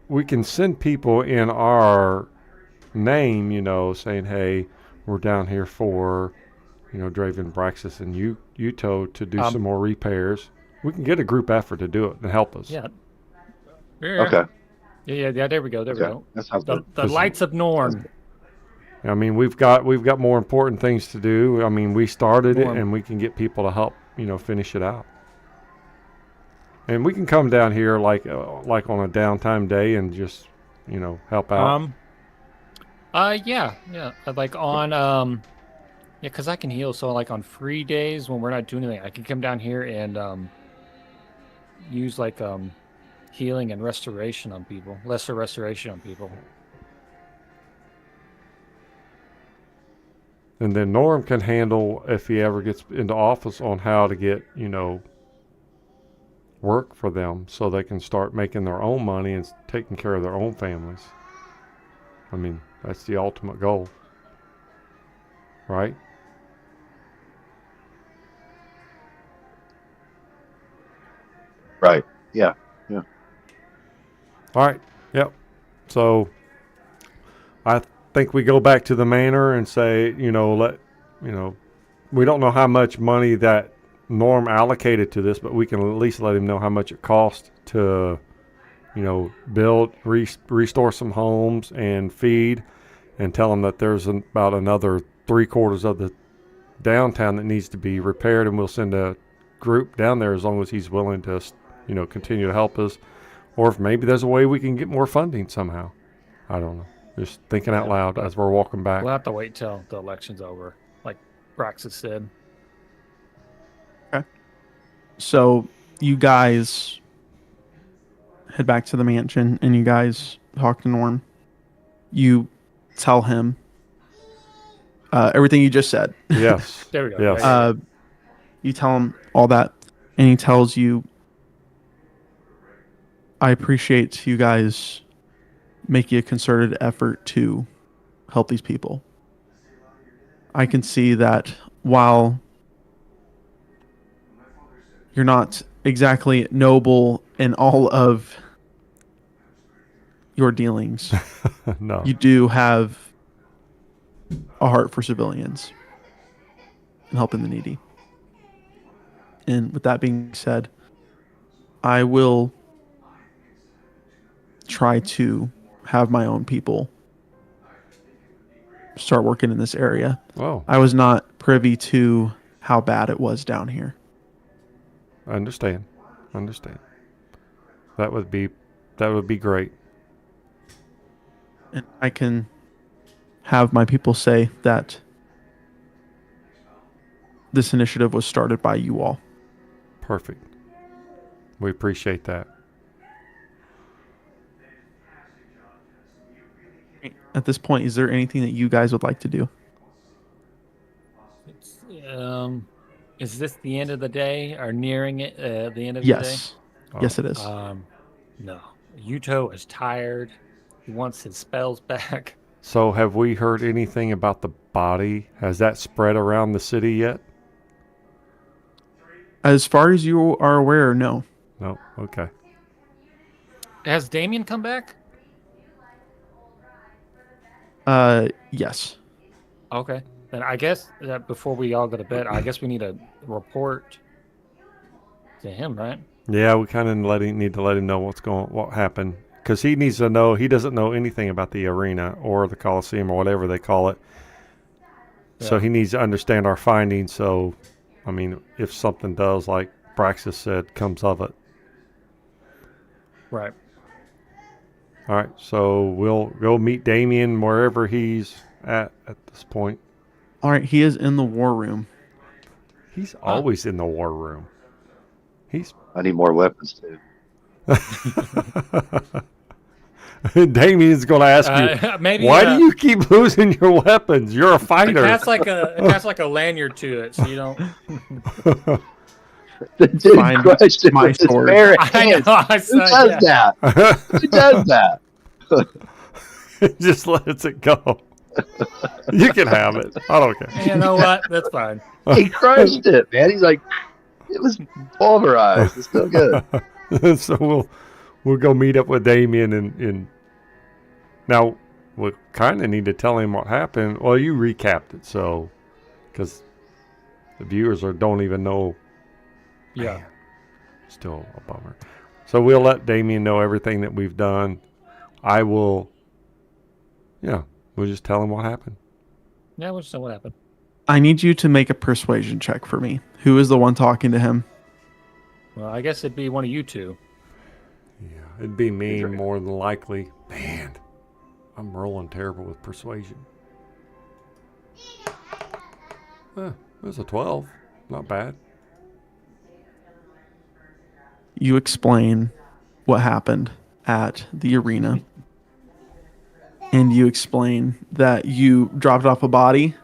we can send people in our name, saying, "Hey, we're down here for, Draven, Braxis, and Uto to do some more repairs." We can get a group effort to do it and help us. Yeah. Okay. Yeah. There we go. There we go. That sounds good. The Lights of Norn. I mean, we've got more important things to do. I mean, we started it, and we can get people to help, finish it out. And we can come down here like on a downtime day and just, help out. Yeah. Like on because I can heal. So like on free days when we're not doing anything, I can come down here and use like healing and restoration on people, lesser restoration on people. And then Norm can handle, if he ever gets into office, on how to get, work for them so they can start making their own money and taking care of their own families. I mean, that's the ultimate goal. Right? Right. Yeah. All right. Yep. So I think we go back to the manor and say, we don't know how much money that Norm allocated to this, but we can at least let him know how much it cost to, build, restore some homes and feed, and tell him that there's about another 3/4 of the downtown that needs to be repaired, and we'll send a group down there as long as he's willing to, continue to help us. Or if maybe there's a way we can get more funding somehow. I don't know. Just thinking out loud as we're walking back. We'll have to wait till the election's over, like Praxis said. Okay. So you guys head back to the mansion, and you guys talk to Norm. You tell him everything you just said. Yes. There we go. Yes. Right. You tell him all that, and he tells you, I appreciate you guys making a concerted effort to help these people. I can see that while you're not exactly noble in all of your dealings, No. you do have a heart for civilians and helping the needy. And with that being said, I will try to have my own people start working in this area. Oh, I was not privy to how bad it was down here. I understand. That would be great. And I can have my people say that this initiative was started by you all. Perfect. We appreciate that. At this point, is there anything that you guys would like to do? Is this the end of the day or nearing it? The end of Yes. Oh. Yes, it is. the day? No. Yuto is tired. He wants his spells back. So have we heard anything about the body? Has that spread around the city yet? As far as you are aware, no. No. Okay. Has Damien come back? Yes. Okay. Then I guess that before we all go to bed, I guess we need a report to him, right? Yeah, we kind of need to let him know what happened, because he needs to know. He doesn't know anything about the arena or the Coliseum or whatever they call it. So Yeah. he needs to understand our findings. So, I mean, if something does, like Praxis said, comes of it. Right. All right. So we'll go meet Damien wherever he's at this point. All right, he is in the war room. He's always in the war room. I need more weapons too. Damien's going to ask you, Maybe why do you keep losing your weapons? You're a fighter. Attach like a lanyard to it, so you don't. The dude Find crushed it my with his sword. bare I hands. know. I Who saw, does that? Who does that? Just lets it go. You can have it. I don't care. You know what? That's fine. He crushed it, man. He's like, it was pulverized. It's still good. So we'll go meet up with Damien and now we kind of need to tell him what happened. Well, you recapped it, so because the viewers don't even know. Yeah. Man, still a bummer. So we'll let Damien know everything that we've done. I will. Yeah, we'll just tell him what happened. Yeah, we'll just know what happened. I need you to make a persuasion check for me. Who is the one talking to him? Well, I guess it'd be one of you two. Yeah, it'd be me He's right. more than likely. Man, I'm rolling terrible with persuasion. It was a 12. Not bad. You explain what happened at the arena. And you explain that you dropped off a body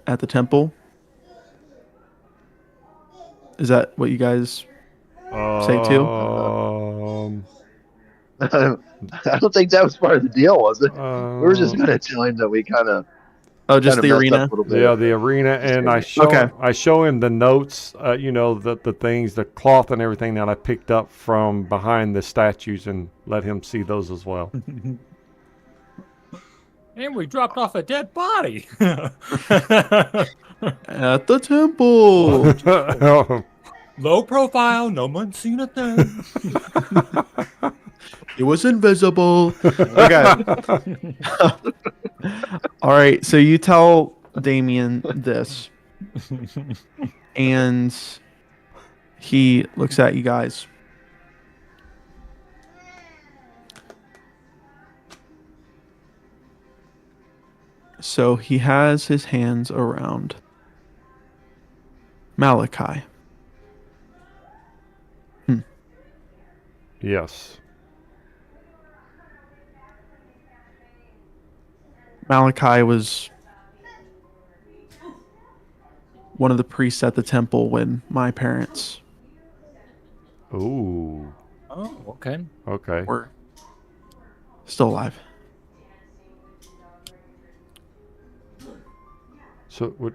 at the temple. Is that what you guys say too? I don't think that was part of the deal, was it? We were just going to tell him that we kind of Just the arena? up a little bit. Yeah, the arena, and I show him the notes, the things, the cloth and everything that I picked up from behind the statues, and let him see those as well. And we dropped off a dead body. At the temple. Low profile, no one's seen a thing. It was invisible. Okay. All right. So you tell Damien this, and he looks at you guys. So he has his hands around Malachi. Yes. Malachi was one of the priests at the temple when my parents Ooh. Oh, okay. Okay. were still alive. So what?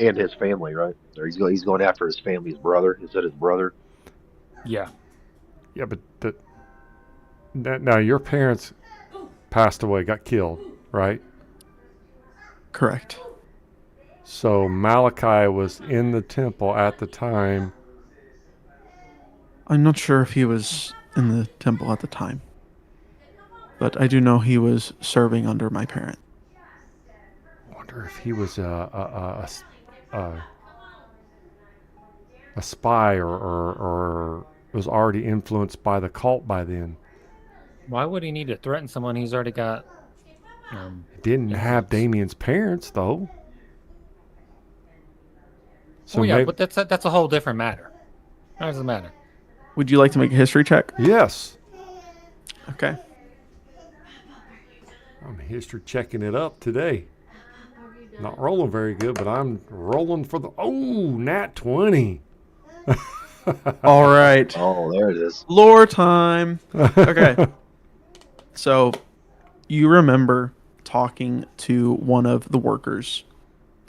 And his family, right? Or he's going after his family, his brother. Is that his brother? Yeah. Yeah, but now your parents passed away, got killed, right? Correct. So Malachi was in the temple at the time. I'm not sure if he was in the temple at the time, but I do know he was serving under my parent. I wonder if he was a spy or was already influenced by the cult by then. Why would he need to threaten someone he's already got? He didn't have Damien's parents though. So Oh yeah, maybe, but that's a whole different matter. How does it matter? Would you like to make a history check? yes. Okay. I'm history checking it up today. Not rolling very good, but I'm rolling for the nat 20. All right. Oh, there it is. Lore time. Okay. So you remember talking to one of the workers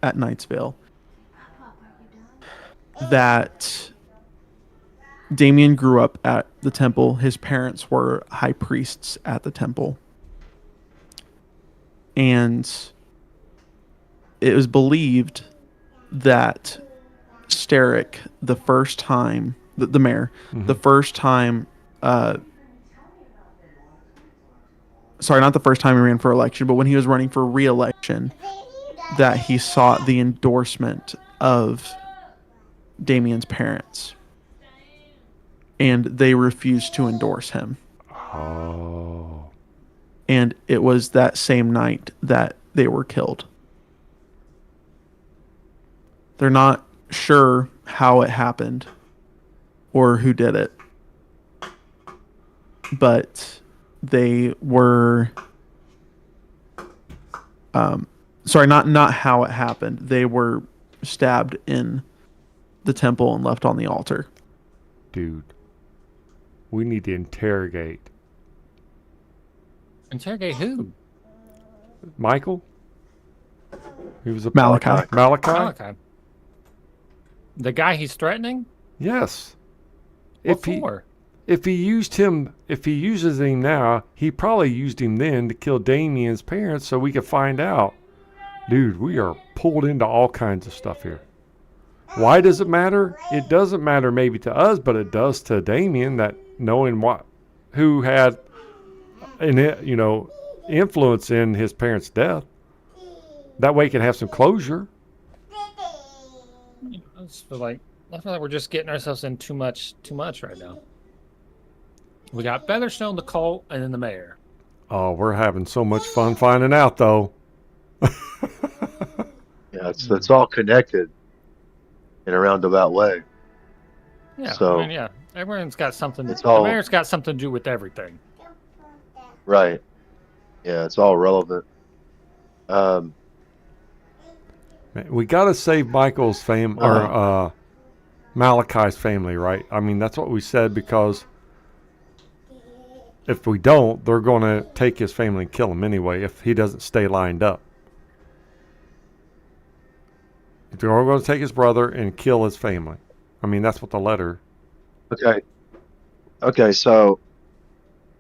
at Knightsville that Damien grew up at the temple. His parents were high priests at the temple. And it was believed that Steric, the first time, the mayor, the first time, sorry, not the first time he ran for election, but when he was running for re-election, that he sought the endorsement of Damien's parents. And they refused to endorse him. Oh. And it was that same night that they were killed. They're not sure how it happened or who did it. But they were sorry, not how it happened. They were stabbed in the temple and left on the altar. Dude. We need to interrogate Interrogate who? Michael? He was a Malachi. Malachi? Malachi. The guy he's threatening? Yes. What for? If he uses him now, he probably used him then to kill Damien's parents so we could find out. Dude, we are pulled into all kinds of stuff here. Why does it matter? It doesn't matter maybe to us, but it does to Damien, that knowing who had influence in his parents' death. That way he can have some closure. I feel like we're just getting ourselves in too much right now. We got Featherstone, the cult, and then the mayor. Oh, we're having so much fun finding out, though. Yeah, it's all connected in a roundabout way. Yeah, So- I mean, yeah. Everyone's got something. It's The all- mayor's got something to do with everything. Right. Yeah, it's all relevant. Man, we got to save Michael's family, or Malachi's family, right? I mean, that's what we said, because if we don't, they're going to take his family and kill him anyway if he doesn't stay lined up. They're going to take his brother and kill his family. I mean, that's what the letter... Okay, so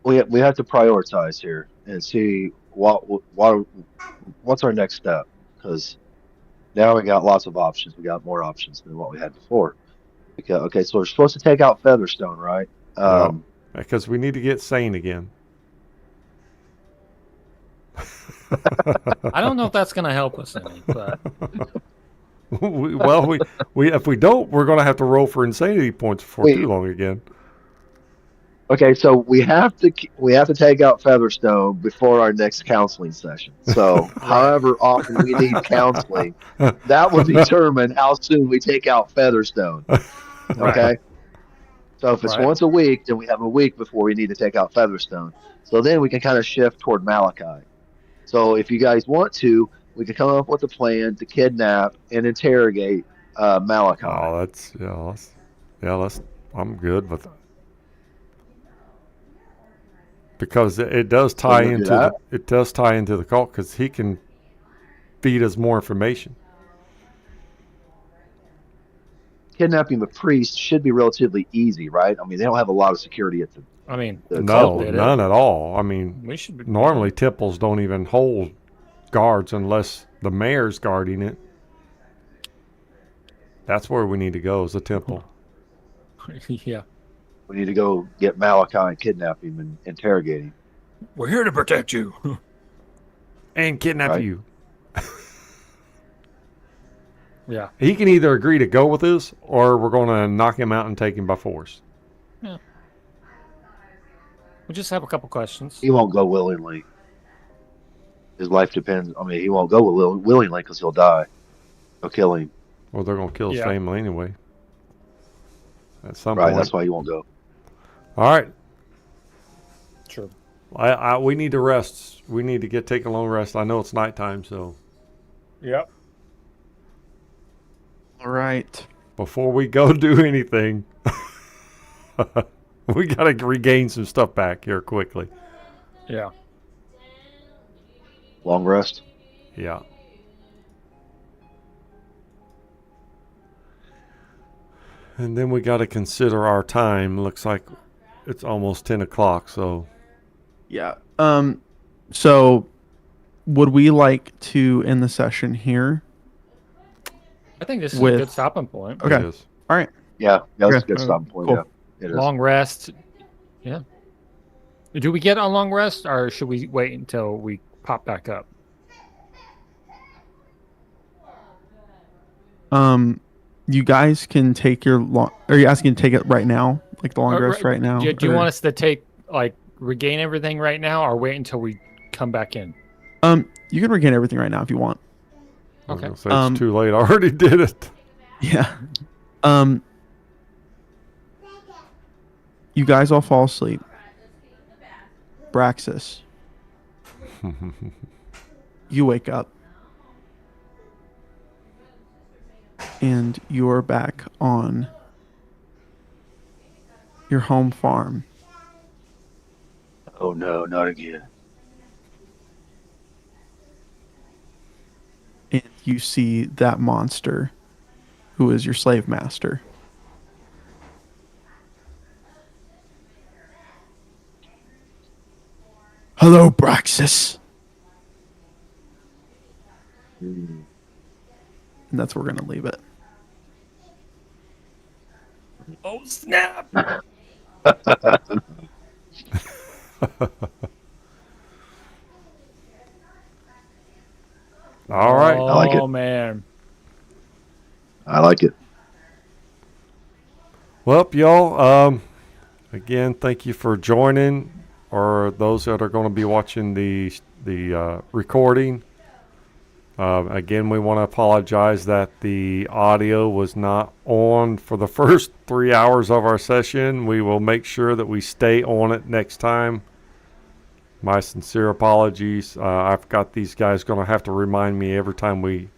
we have to prioritize here and see what's our next step? Because now we got lots of options. We got more options than what we had before. Okay, so we're supposed to take out Featherstone, right? Because we need to get sane again. I don't know if that's going to help us any, but we if we don't, we're going to have to roll for insanity points before too long again. Okay, so we have to take out Featherstone before our next counseling session. So, however often we need counseling, that will determine how soon we take out Featherstone. Okay. So if it's once a week, then we have a week before we need to take out Featherstone. So then we can kind of shift toward Malachi. So if you guys want to, we can come up with a plan to kidnap and interrogate Malachi. Oh, I'm good with that. Because it does tie into the cult, because he can feed us more information. Kidnapping the priest should be relatively easy, right? I mean, they don't have a lot of security at the. None at all. I mean, normally temples don't even hold guards unless the mayor's guarding it. That's where we need to go, is the temple. Yeah. We need to go get Malachi and kidnap him and interrogate him. We're here to protect you. And kidnap you. Yeah. He can either agree to go with us, or we're going to knock him out and take him by force. Yeah. We just have a couple questions. He won't go willingly. His life depends. I mean, he won't go willingly because he'll die. They'll kill him. Well, they're going to kill his family anyway. At some point. Right, that's why he won't go. All right. Sure. We need to rest. We need to take a long rest. I know it's nighttime, so. Yep. All right. Before we go do anything, we got to regain some stuff back here quickly. Yeah. Long rest? Yeah. And then we got to consider our time. Looks like it's almost 10 o'clock, so. Yeah. So would we like to end the session here? I think this is a good stopping point. Okay. All right. Yeah, that's a good stopping point. Cool. Yeah, it is. Long rest. Yeah. Do we get a long rest, or should we wait until we pop back up? You guys can take your long. Are you asking to take it right now, like the long rest right now? Do you want us to regain everything right now, or wait until we come back in? You can regain everything right now if you want. Okay. It's too late. I already did it. Yeah. You guys all fall asleep. Braxis. You wake up. And you're back on your home farm. Oh no, not again. And you see that monster who is your slave master. Hello, Braxis. And that's where we're going to leave it. Oh, snap. All right. Oh, I like it. Man. I like it. Well, y'all, again, thank you for joining, or those that are going to be watching the recording. Again, we want to apologize that the audio was not on for the first 3 hours of our session. We will make sure that we stay on it next time. My sincere apologies. I've got these guys going to have to remind me every time we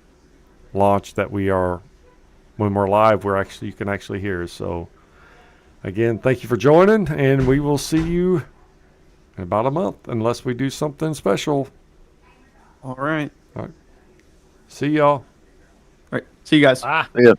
launch that when we're live, you can actually hear us. So, again, thank you for joining, and we will see you in about a month, unless we do something special. All right. See y'all. All right. See you guys. Ah. Yeah.